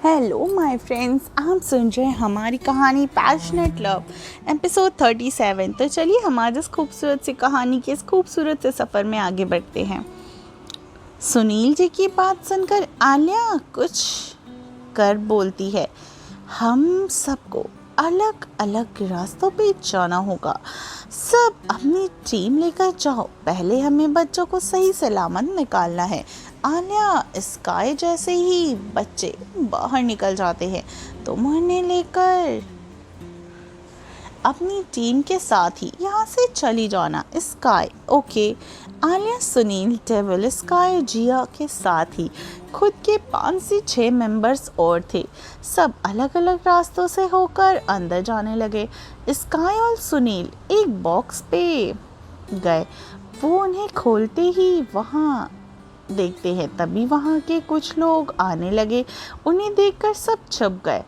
Hello my friends, आप सुन रहे हैं हमारी कहानी पैशनेट लव एपिसोड 37। तो चलिए हमारी इस खूबसूरत सी कहानी के इस खूबसूरत से सफ़र में आगे बढ़ते हैं। सुनील जी की बात सुनकर आलिया कुछ कर बोलती है, हम सबको अलग अलग रास्तों पे जाना होगा। सब अपनी टीम लेकर जाओ, पहले हमें बच्चों को सही सलामत निकालना है। आलिया स्काई जैसे ही बच्चे बाहर निकल जाते हैं, तुम उन्हें लेकर अपनी टीम के साथ ही यहाँ से चली जाना। Sky okay. Alia, Sunil, Devil, Sky, Jiya के साथ ही खुद के 5 से 6 मेंबर्स और थे। सब अलग अलग रास्तों से होकर अंदर जाने लगे। स्काई और सुनील एक बॉक्स पे गए। वो उन्हें खोलते ही वहाँ देखते हैं, तभी वहाँ के कुछ लोग आने लगे। उन्हें देखकर सब छुप गए।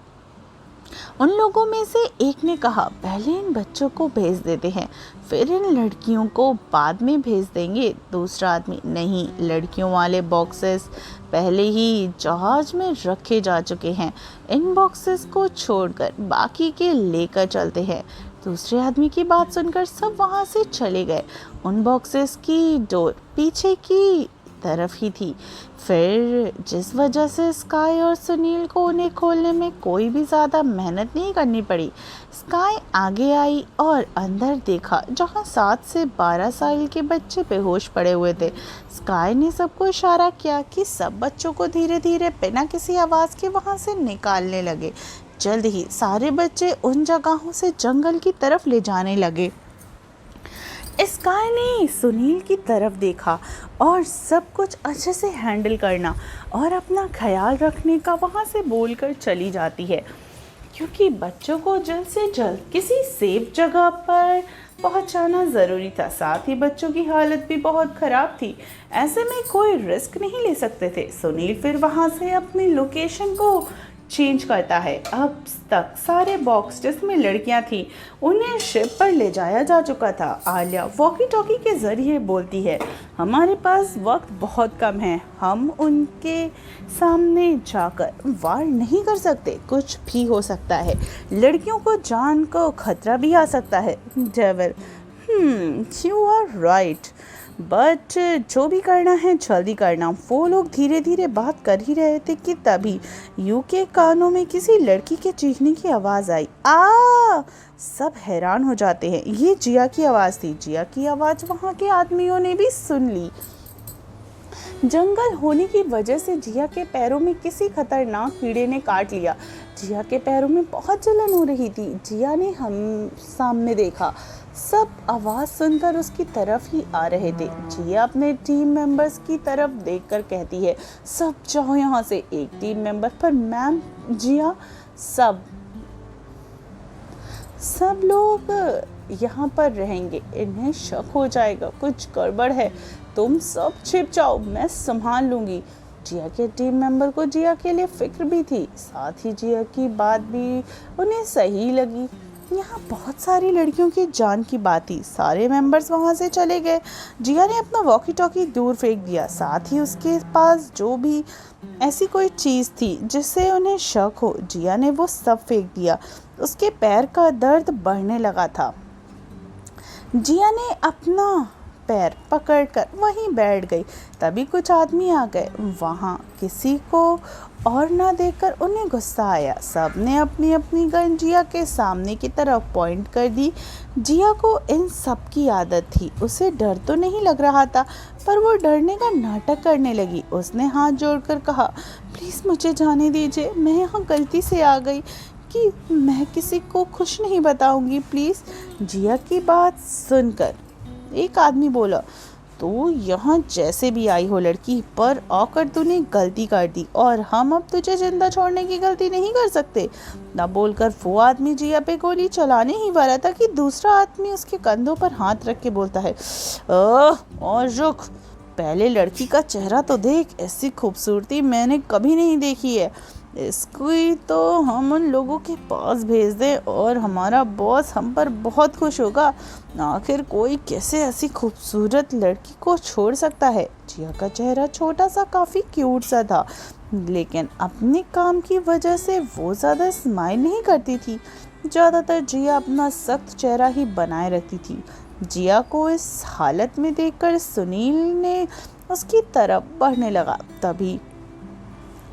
उन लोगों में से एक ने कहा, पहले इन बच्चों को भेज देते हैं, फिर इन लड़कियों को बाद में भेज देंगे। दूसरा आदमी, नहीं, लड़कियों वाले बॉक्सेस पहले ही जहाज में रखे जा चुके हैं, इन बॉक्सेस को छोड़कर बाकी के लेकर चलते हैं। दूसरे आदमी की बात सुनकर सब वहाँ से चले गए। उन बॉक्सेस की डोर पीछे की तरफ ही थी। फिर जिस वजह से स्काई और सुनील को उन्हें खोलने में कोई भी ज़्यादा मेहनत नहीं करनी पड़ी, स्काई आगे आई और अंदर देखा जहां 7 से 12 साल के बच्चे बेहोश पड़े हुए थे। स्काई ने सबको इशारा किया कि सब बच्चों को धीरे धीरे बिना किसी आवाज़ के वहां से निकालने लगे। जल्द ही सारे बच्चे उन जगहों से जंगल की तरफ ले जाने लगे। स्काई ने सुनील की तरफ देखा और सब कुछ अच्छे से हैंडल करना और अपना ख्याल रखने का वहाँ से बोलकर चली जाती है, क्योंकि बच्चों को जल्द से जल्द किसी सेफ जगह पर पहुँचाना ज़रूरी था। साथ ही बच्चों की हालत भी बहुत ख़राब थी, ऐसे में कोई रिस्क नहीं ले सकते थे। सुनील फिर वहाँ से अपनी लोकेशन को चेंज करता है। अब तक सारे बॉक्स जिसमें लड़कियां थीं उन्हें शिप पर ले जाया जा चुका था। आलिया वॉकी टॉकी के ज़रिए बोलती है, हमारे पास वक्त बहुत कम है, हम उनके सामने जाकर वार नहीं कर सकते, कुछ भी हो सकता है, लड़कियों को जान को खतरा भी आ सकता है। Devil, you are right, but जो भी करना है जल्दी करना। वो लोग धीरे धीरे बात कर ही रहे थे कि तभी यू के कानों में किसी लड़की के चीखने की आवाज़ आई। सब हैरान हो जाते हैं, ये जिया की आवाज़ थी। जिया की आवाज़ वहाँ के आदमियों ने भी सुन ली। जंगल होने की वजह से जिया के पैरों में किसी खतरनाक कीड़े ने काट लिया। जिया के पैरों में बहुत जलन हो रही थी। जिया ने हम सामने देखा, सब आवाज़ सुनकर उसकी तरफ ही आ रहे थे। जिया अपने टीम मेंबर्स की तरफ देखकर कहती है, सब जाओ यहाँ से। एक टीम मेंबर, पर मैम जिया, सब लोग यहाँ पर रहेंगे, इन्हें शक हो जाएगा, कुछ गड़बड़ है, तुम सब छिप जाओ, मैं संभाल लूँगी। जिया के टीम मेंबर को जिया के लिए फिक्र भी थी, साथ ही जिया की बात भी उन्हें सही लगी। यहाँ बहुत सारी लड़कियों की जान की बात थी। सारे मेंबर्स वहाँ से चले गए। जिया ने अपना वॉकी टॉकी दूर फेंक दिया, साथ ही उसके पास जो भी ऐसी कोई चीज़ थी जिससे उन्हें शक हो, जिया ने वो सब फेंक दिया। उसके पैर का दर्द बढ़ने लगा था। जिया ने अपना पैर पकड़कर वहीं बैठ गई। तभी कुछ आदमी आ गए। वहाँ किसी को और ना देखकर उन्हें गुस्सा आया। सब ने अपनी अपनी गन जिया के सामने की तरफ पॉइंट कर दी। जिया को इन सब की आदत थी, उसे डर तो नहीं लग रहा था, पर वो डरने का नाटक करने लगी। उसने हाथ जोड़कर कहा, प्लीज़ मुझे जाने दीजिए, मैं यहाँ गलती से आ गई कि मैं किसी को कुछ नहीं बताऊँगी, प्लीज़। जिया की बात सुनकर एक आदमी बोला, तो यहाँ जैसे भी आई हो लड़की, पर आकर तूने गलती कर दी और हम अब तुझे जिंदा छोड़ने की गलती नहीं कर सकते। ना बोलकर वो आदमी जिया पे गोली चलाने ही वाला था कि दूसरा आदमी उसके कंधों पर हाथ रख के बोलता है, और रुक, पहले लड़की का चेहरा तो देख, ऐसी खूबसूरती मैंने कभी नहीं देखी है, इसको तो हम उन लोगों के पास भेज दें और हमारा बॉस हम पर बहुत खुश होगा। आखिर कोई कैसे ऐसी खूबसूरत लड़की को छोड़ सकता है। जिया का चेहरा छोटा सा काफ़ी क्यूट सा था। लेकिन अपने काम की वजह से वो ज़्यादा स्माइल नहीं करती थी। ज़्यादातर जिया अपना सख्त चेहरा ही बनाए रखती थी। जिया को इस हालत में देखकर सुनील ने उसकी तरफ बढ़ने लगा। तभी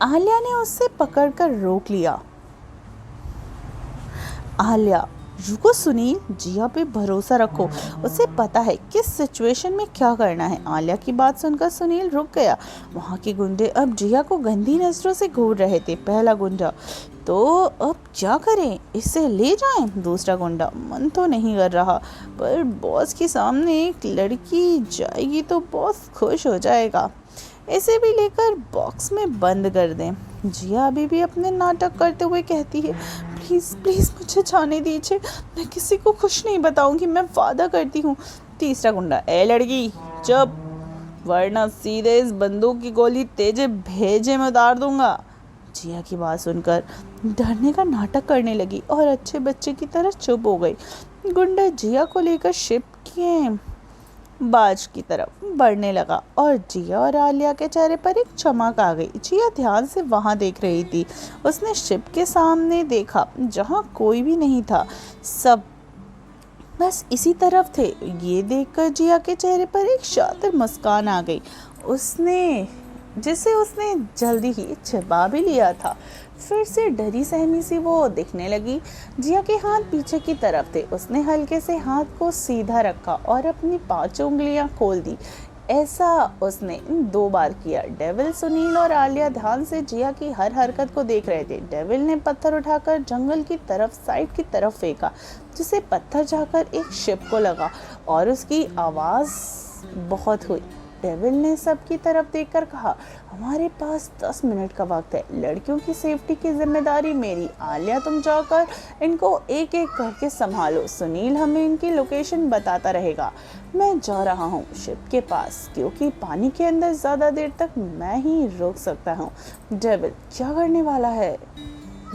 आलिया ने उससे पकड़कर रोक लिया। आलिया, रुको सुनील, जिया पे भरोसा रखो, उसे पता है किस सिचुएशन में क्या करना है। आलिया की बात सुनकर सुनील रुक गया। वहाँ के गुंडे अब जिया को गंदी नजरों से घूर रहे थे। पहला गुंडा, तो अब क्या करें, इसे ले जाएं? दूसरा गुंडा, मन तो नहीं कर रहा, पर बॉस के सामने एक लड़की जाएगी तो बॉस खुश हो जाएगा, इसे भी लेकर बॉक्स में बंद कर दें। जिया अभी भी अपने नाटक करते हुए कहती है, प्लीज़ प्लीज़ मुझे जाने दीजिए, मैं किसी को कुछ नहीं बताऊंगी, मैं वादा करती हूँ। तीसरा गुंडा, ए लड़की चुप, वरना सीधे इस बंदूक की गोली तेजे भेजे में उतार दूंगा। जिया की बात सुनकर डरने का नाटक करने लगी और अच्छे बच्चे की तरह चुप हो गई। गुंडा जिया को लेकर शिप के बाज की तरफ बढ़ने लगा और जिया और आलिया के चेहरे पर एक चमक आ गई। जिया ध्यान से वहां देख रही थी। उसने शिप के सामने देखा जहां कोई भी नहीं था, सब बस इसी तरफ थे। ये देखकर जिया के चेहरे पर एक शातिर मुस्कान आ गई, जिसे उसने जल्दी ही छिपा भी लिया था। फिर से डरी सहमी सी वो दिखने लगी। जिया के हाथ पीछे की तरफ थे। उसने हल्के से हाथ को सीधा रखा और अपनी 5 उंगलियां खोल दी। ऐसा उसने 2 बार किया। डेविल, सुनील और आलिया ध्यान से जिया की हर हरकत को देख रहे थे। डेविल ने पत्थर उठाकर जंगल की तरफ साइड की तरफ फेंका, जिसे पत्थर जाकर एक शिप को लगा और उसकी आवाज़ बहुत हुई। डेविल ने सबकी तरफ देखकर कहा, हमारे पास 10 मिनट का वक्त है, लड़कियों की सेफ्टी की जिम्मेदारी मेरी। आलिया, तुम जाकर इनको एक एक करके संभालो। सुनील हमें इनकी लोकेशन बताता रहेगा। मैं जा रहा हूँ शिप के पास, क्योंकि पानी के अंदर ज़्यादा देर तक मैं ही रोक सकता हूँ। डेविल, क्या करने वाला है?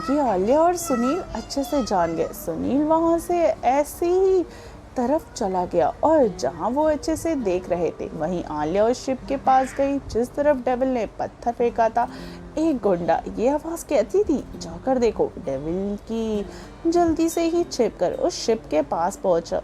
ये आलिया और सुनील अच्छे से जान गए। सुनील वहाँ से ऐसे ही तरफ चला गया और जहां वो अच्छे से देख रहे थे वहीं आलिया उस शिप के पास गई जिस तरफ डेविल ने पत्थर फेंका था। एक गुंडा, ये आवाज कहती थी, जाकर देखो। डेविल की जल्दी से ही छिपकर उस शिप के पास पहुंचा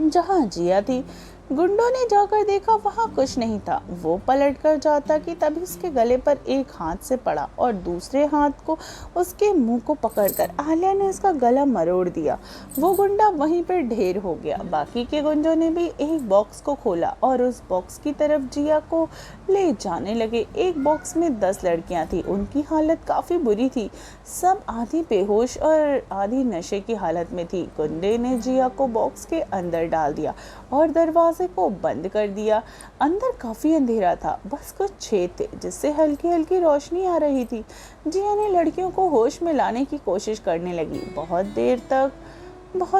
जहां जिया थी। गुंडों ने जाकर देखा, वहां कुछ नहीं था। वो पलट कर जाता कि तभी उसके गले पर एक हाथ से पड़ा और दूसरे हाथ को उसके मुंह को पकड़कर आलिया ने उसका गला मरोड़ दिया। वो गुंडा वहीं पर ढेर हो गया। बाकी के गुंडों ने भी एक बॉक्स को खोला और उस बॉक्स की तरफ जिया को ले जाने लगे। एक बॉक्स में 10 लड़कियां थी। उनकी हालत काफी बुरी थी। सब आधी बेहोश और आधी नशे की हालत में थी। गुंडे ने जिया को बॉक्स के अंदर डाल दिया और दरवाजे को बंद कर दिया। अंदर काफी अंधेरा था, बस कुछ छेद थे जिससे हल्की हल्की रोशनी आ रही थी। जिया ने लड़कियों को होश में लाने की कोशिश करने लगी। बहुत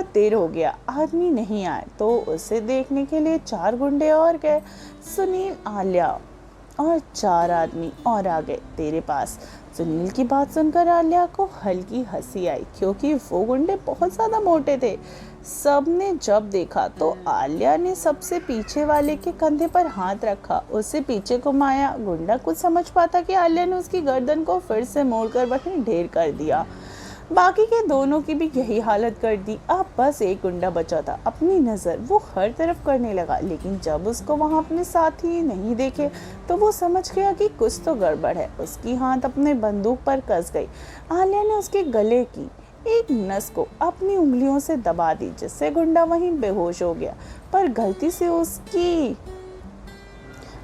देर हो गया, आदमी नहीं आए तो उसे देखने के लिए 4 गुंडे और गए। सुनील, आलिया और 4 आदमी और आ गए तेरे पास। सुनील की बात सुनकर आलिया को हल्की हंसी आई, क्योंकि वो गुंडे बहुत ज्यादा मोटे थे। सबने जब देखा तो आलिया ने सबसे पीछे वाले के कंधे पर हाथ रखा, उसे पीछे घुमाया। गुंडा कुछ समझ पाता कि आलिया ने उसकी गर्दन को फिर से मोड़कर वहीं ढेर कर दिया। बाकी के दोनों की भी यही हालत कर दी। अब बस एक गुंडा बचा था। अपनी नज़र वो हर तरफ करने लगा, लेकिन जब उसको वहाँ अपने साथी नहीं देखे तो वो समझ गया कि कुछ तो गड़बड़ है। उसकी हाथ अपने बंदूक पर कस गई। आलिया ने उसके गले की एक नस को अपनी उंगलियों से दबा दी, जिससे गुंडा वहीं बेहोश हो गया। पर गलती से उसकी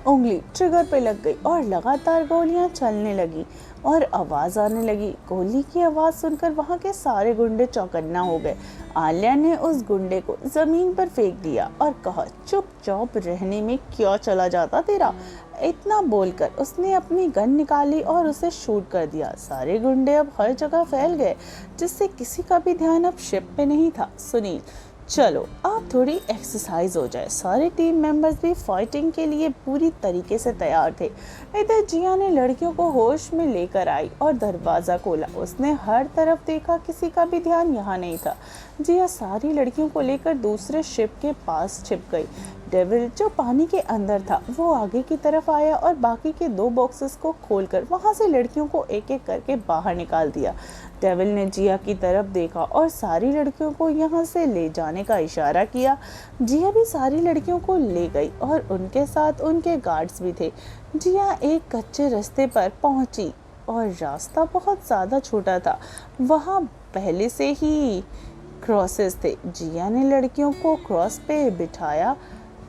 उंगली ट्रिगर पे लग गई और लगातार गोलियां चलने लगी और आवाज आने लगी। गोली की आवाज सुनकर वहां के सारे गुंडे चौकन्ना हो गए। आलिया ने उस गुंडे को जमीन पर फेंक दिया और कहा, चुपचाप रहने में क्या चला जाता तेरा। इतना बोलकर उसने अपनी गन निकाली और उसे शूट कर दिया। सारे गुंडे अब हर जगह फैल गए, जिससे किसी का भी ध्यान अब शिप पे नहीं था। सुनील, चलो अब थोड़ी एक्सरसाइज हो जाए। सारे टीम मेंबर्स भी फाइटिंग के लिए पूरी तरीके से तैयार थे। इधर जिया ने लड़कियों को होश में लेकर आई और दरवाज़ा खोला। उसने हर तरफ देखा, किसी का भी ध्यान यहाँ नहीं था। जिया सारी लड़कियों को लेकर दूसरे शिप के पास छिप गई। डेविल जो पानी के अंदर था वो आगे की तरफ आया और बाकी के 2 बॉक्सेस को खोलकर वहाँ से लड़कियों को एक एक करके बाहर निकाल दिया। डेविल ने जिया की तरफ देखा और सारी लड़कियों को यहाँ से ले जाने का इशारा किया। जिया भी सारी लड़कियों को ले गई और उनके साथ उनके गार्ड्स भी थे। जिया एक कच्चे रास्ते पर पहुंची और रास्ता बहुत ज़्यादा छोटा था। वहाँ पहले से ही क्रॉसेस थे। जिया ने लड़कियों को क्रॉस पे बिठाया।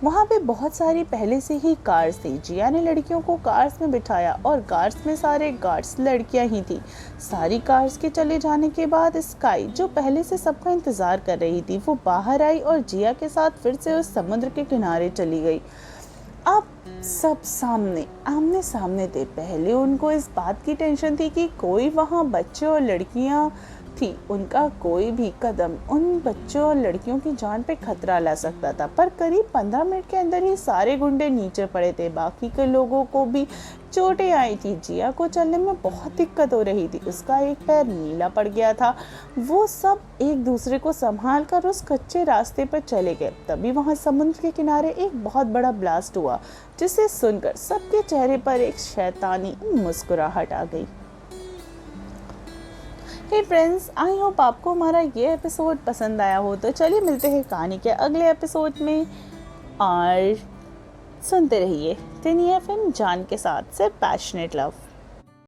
वहाँ पे बहुत सारी पहले से ही कार्स थी। जिया ने लड़कियों को कार्स में बिठाया और कार्स में सारे गार्ड्स लड़कियाँ ही थी। सारी कार्स के चले जाने के बाद स्काई जो पहले से सबका इंतज़ार कर रही थी वो बाहर आई और जिया के साथ फिर से उस समुद्र के किनारे चली गई। अब सब आमने सामने थे। पहले उनको इस बात की टेंशन थी कि कोई वहाँ बच्चे और लड़कियाँ थी, उनका कोई भी कदम उन बच्चों और लड़कियों की जान पे खतरा ला सकता था। पर करीब 15 मिनट के अंदर ही सारे गुंडे नीचे पड़े थे। बाकी के लोगों को भी चोटें आई थी। जिया को चलने में बहुत दिक्कत हो रही थी, उसका एक पैर नीला पड़ गया था। वो सब एक दूसरे को संभाल कर उस कच्चे रास्ते पर चले गए। तभी वहाँ समुद्र के किनारे एक बहुत बड़ा ब्लास्ट हुआ, जिसे सुनकर सबके चेहरे पर एक शैतानी मुस्कुराहट आ गई। हे फ्रेंड्स, आई होप आपको हमारा ये एपिसोड पसंद आया हो। तो चलिए मिलते हैं कहानी के अगले एपिसोड में और सुनते रहिए टिनी एफएम जान के साथ से पैशनेट लव।